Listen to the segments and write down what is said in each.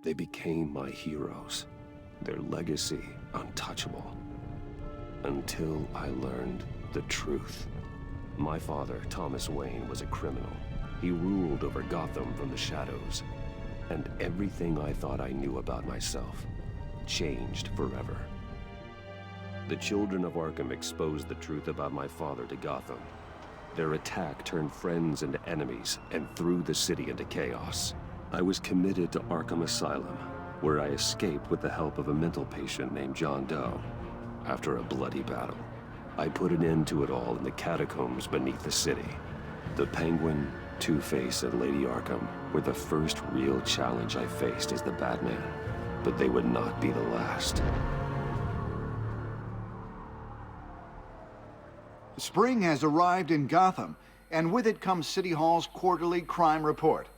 They became my heroes, their legacy untouchable. Until I learned the truth. My father, Thomas Wayne, was a criminal. He ruled over Gotham from the shadows. And everything I thought I knew about myself changed forever. The children of Arkham exposed the truth about my father to Gotham. Their attack turned friends into enemies and threw the city into chaos. I was committed to Arkham Asylum, where I escaped with the help of a mental patient named John Doe. After a bloody battle, I put an end to it all in the catacombs beneath the city. The Penguin, Two-Face, and Lady Arkham were the first real challenge I faced as the Batman, but they would not be the last. Spring has arrived in Gotham, and with it comes City Hall's quarterly crime report.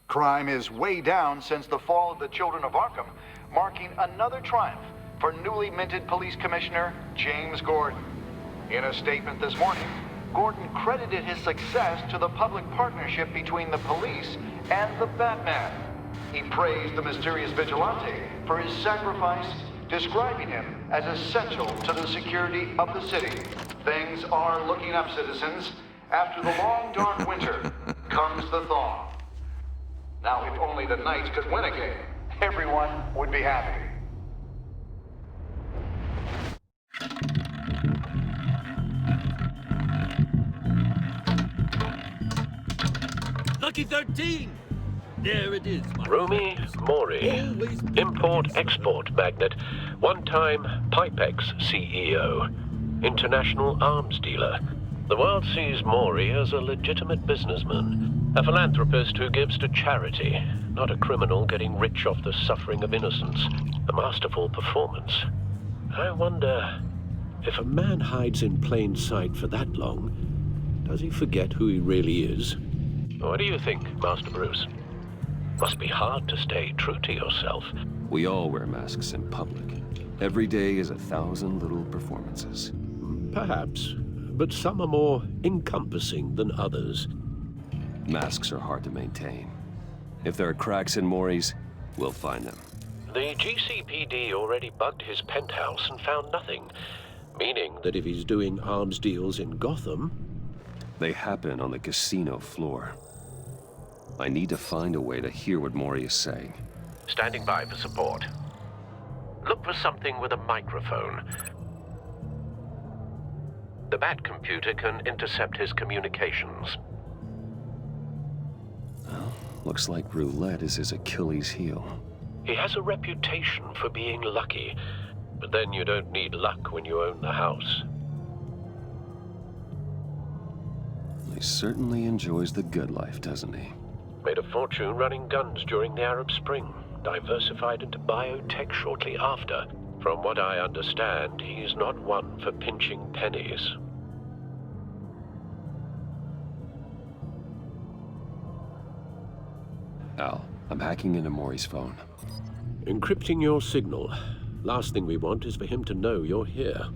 Crime is way down since the fall of the Children of Arkham, marking another triumph for newly minted Police Commissioner James Gordon. In a statement this morning, Gordon credited his success to the public partnership between the police and the Batman. He praised the mysterious vigilante for his sacrifice, describing him as essential to the security of the city. Things are looking up, citizens. After the long, dark winter comes the thaw. Now, if only the Knights could win a game, everyone would be happy. Lucky 13! There it is, my Rumi Mori, import-export magnate, one-time Pipex CEO, international arms dealer. The world sees Mori as a legitimate businessman, a philanthropist who gives to charity, not a criminal getting rich off the suffering of innocence. A masterful performance. I wonder, if a man hides in plain sight for that long, does he forget who he really is? What do you think, Master Bruce? Must be hard to stay true to yourself. We all wear masks in public. Every day is 1,000 little performances. Perhaps, but some are more encompassing than others. Masks are hard to maintain. If there are cracks in Mori's, we'll find them. The GCPD already bugged his penthouse and found nothing, meaning that if he's doing arms deals in Gotham... They happen on the casino floor. I need to find a way to hear what Mori is saying. Standing by for support. Look for something with a microphone. The Bat computer can intercept his communications. Well, looks like roulette is his Achilles heel. He has a reputation for being lucky, but then you don't need luck when you own the house. He certainly enjoys the good life, doesn't he? Made a fortune running guns during the Arab Spring, diversified into biotech shortly after. From what I understand, he's not one for pinching pennies. Al, I'm hacking into Mori's phone. Encrypting your signal. Last thing we want is for him to know you're here.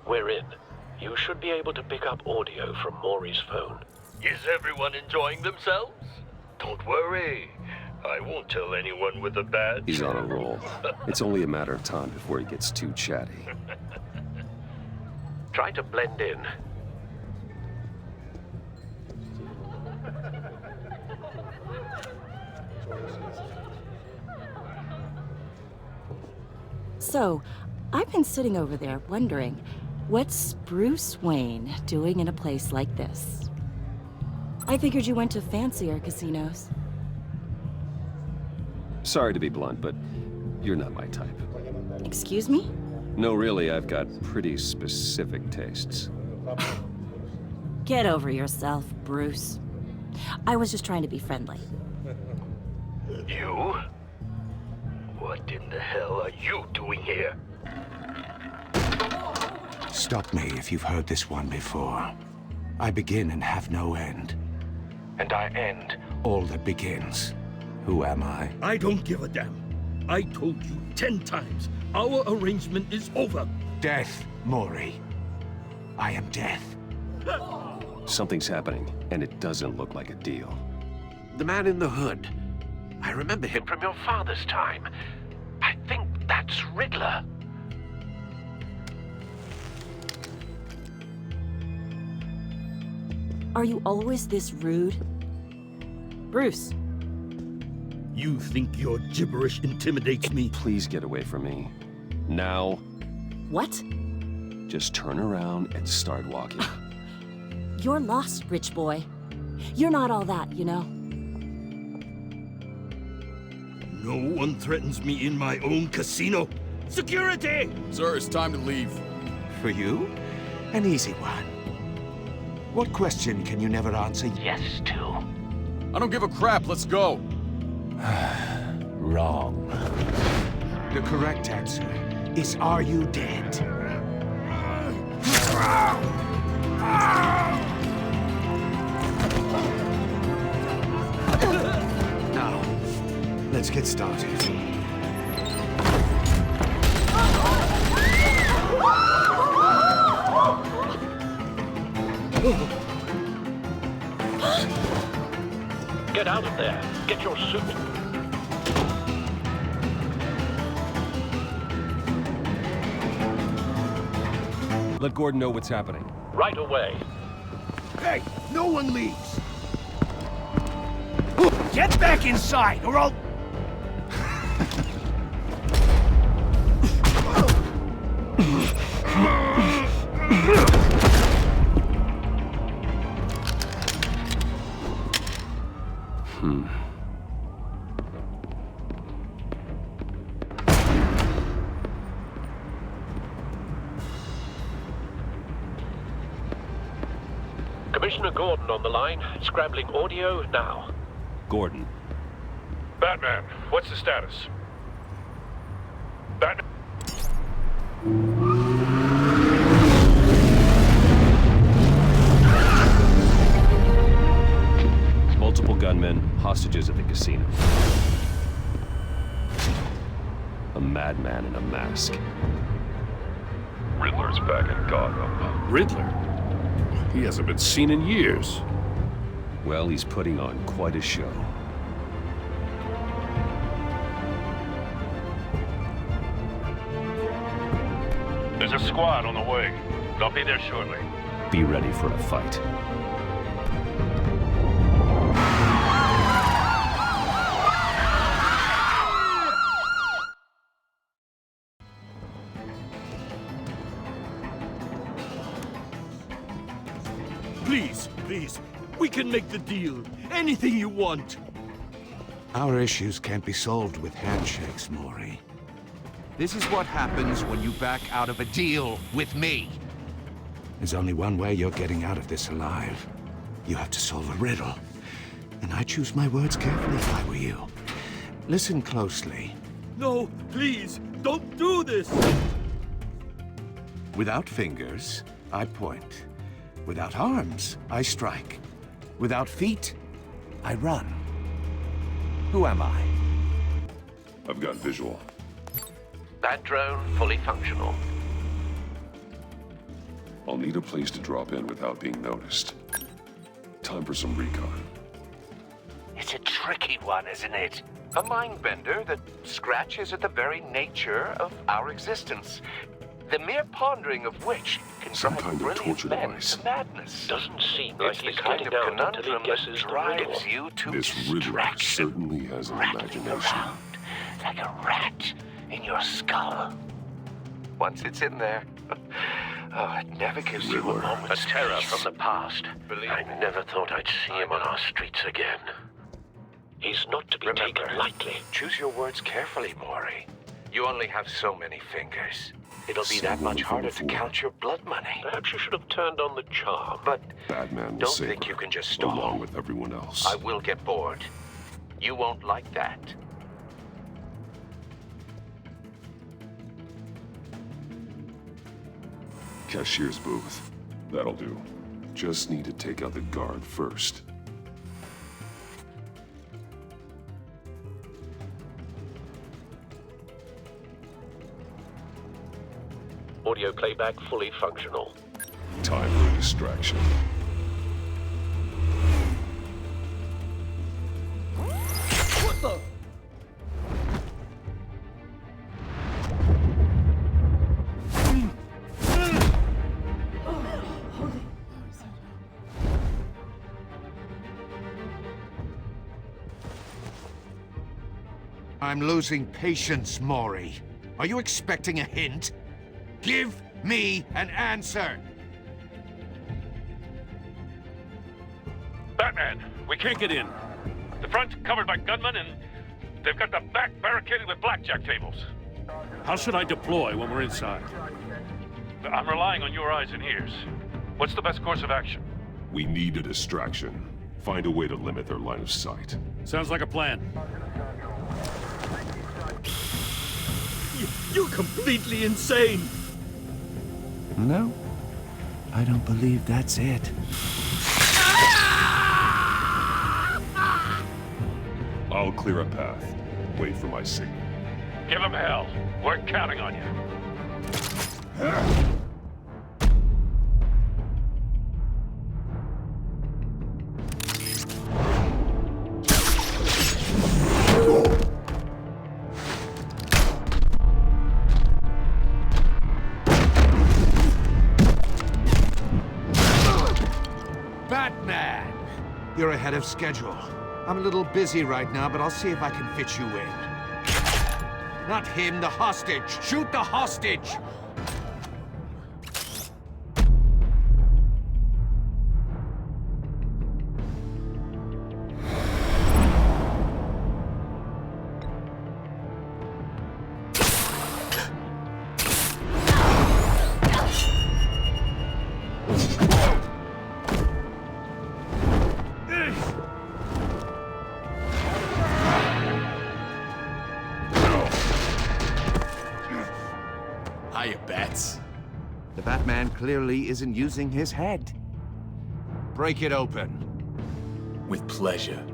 We're in. You should be able to pick up audio from Mori's phone. Is everyone enjoying themselves? Don't worry. I won't tell anyone with a badge. He's on a roll. It's only a matter of time before he gets too chatty. Try to blend in. So, I've been sitting over there wondering, what's Bruce Wayne doing in a place like this? I figured you went to fancier casinos. Sorry to be blunt, but you're not my type. Excuse me? No, really, I've got pretty specific tastes. Get over yourself, Bruce. I was just trying to be friendly. You? What in the hell are you doing here? Stop me if you've heard this one before. I begin and have no end. And I end all that begins. Who am I? I don't give a damn. I told you 10 times. Our arrangement is over. Death, Mori. I am death. Something's happening, and it doesn't look like a deal. The man in the hood. I remember him from your father's time. I think that's Riddler. Are you always this rude? Bruce. You think your gibberish intimidates me? Please get away from me. Now. What? Just turn around and start walking. You're lost, rich boy. You're not all that, you know? No one threatens me in my own casino. Security! Sir, it's time to leave. For you? An easy one. What question can you never answer yes to? I don't give a crap, let's go. Wrong. The correct answer is, are you dead? Now, let's get started. Get out of there. Get your suit. Let Gordon know what's happening. Right away. Hey, no one leaves! Get back inside, or I'll... Commissioner Gordon on the line. Scrambling audio now. Gordon. Batman, what's the status? Batman. Multiple gunmen, hostages at the casino. A madman in a mask. Riddler's back in Gotham. Riddler? He hasn't been seen in years. Well, he's putting on quite a show. There's a squad on the way. They'll be there shortly. Be ready for a fight. Please, please, we can make the deal. Anything you want. Our issues can't be solved with handshakes, Maury. This is what happens when you back out of a deal with me. There's only one way you're getting out of this alive. You have to solve a riddle. And I choose my words carefully if I were you. Listen closely. No, please, don't do this! Without fingers, I point. Without arms, I strike. Without feet, I run. Who am I? I've got visual. That drone fully functional. I'll need a place to drop in without being noticed. Time for some recon. It's a tricky one, isn't it? A mind bender that scratches at the very nature of our existence. The mere pondering of which can Some drive kind of brilliant torture men device. to madness. Doesn't seem like It's the he's kind getting of out until he conundrum guesses that the drives riddle. you to This Riddler distraction, certainly has an rattling imagination. around like a rat in your skull. Once it's in there, oh, it never gives you a Riddler. moment's A terror peace. from the past. I never thought I'd see him on our streets again. He's not to be Remember, taken lightly. choose your words carefully, Maury. You only have so many fingers. It'll be that Someone much from harder to before. count your blood money. Perhaps you should have turned on the charm. But Batman will don't save think her, you can just stall. along with everyone else. I will get bored. You won't like that. Cashier's booth. That'll do. Just need to take out the guard first. Audio playback fully functional. Time for a distraction. What the? I'm losing patience, Maury. Are you expecting a hint? Give me an answer! Batman, we can't get in. The front's covered by gunmen, and they've got the back barricaded with blackjack tables. How should I deploy when we're inside? I'm relying on your eyes and ears. What's the best course of action? We need a distraction. Find a way to limit their line of sight. Sounds like a plan. You're completely insane! No, I don't believe that's it. I'll clear a path. Wait for my signal. Give them hell. We're counting on you. Batman! You're ahead of schedule. I'm a little busy right now, but I'll see if I can fit you in. Not him, the hostage! Shoot the hostage! Hiya, Bats. The Batman clearly isn't using his head. Break it open. With pleasure.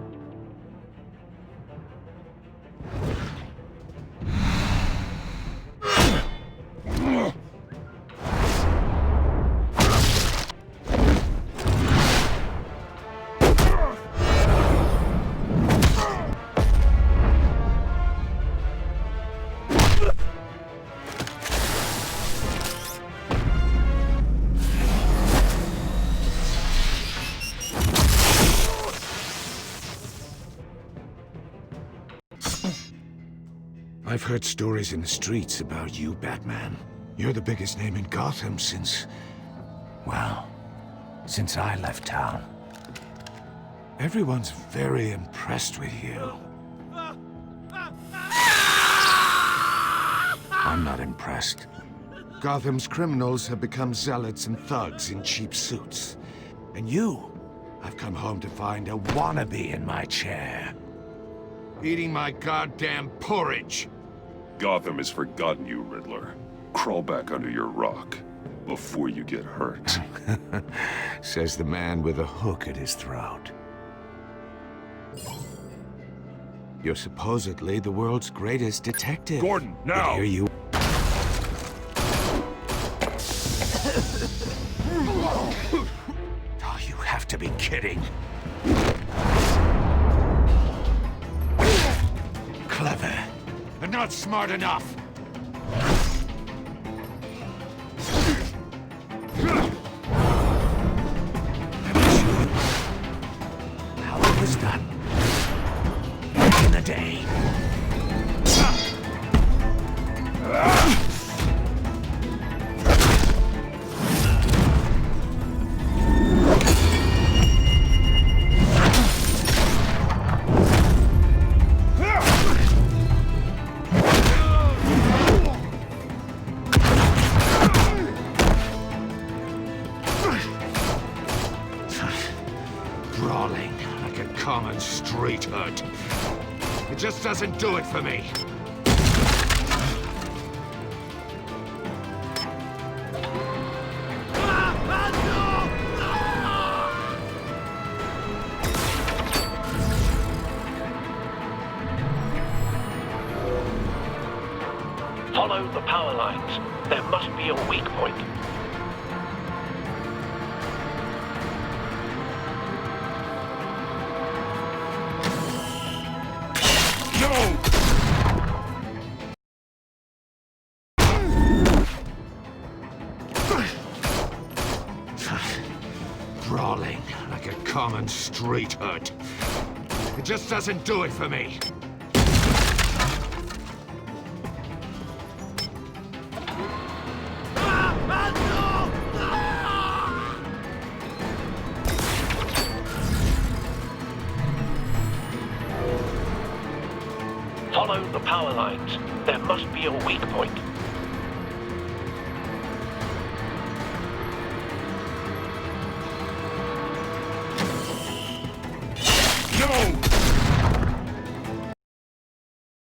I've heard stories in the streets about you, Batman. You're the biggest name in Gotham since... well, since I left town. Everyone's very impressed with you. I'm not impressed. Gotham's criminals have become zealots and thugs in cheap suits. And you, I've come home to find a wannabe in my chair. Eating my goddamn porridge. Gotham has forgotten you, Riddler. Crawl back under your rock before you get hurt. Says the man with a hook at his throat. You're supposedly the world's greatest detective. Gordon, now! But here you... Oh, you have to be kidding. Clever, but not smart enough. How it was done. Back in the day. Brawling like a common street hood. It just doesn't do it for me. Follow the power lines. There must be a weak point. Brawling like a common street hood. It just doesn't do it for me. the power lines. There must be a weak point.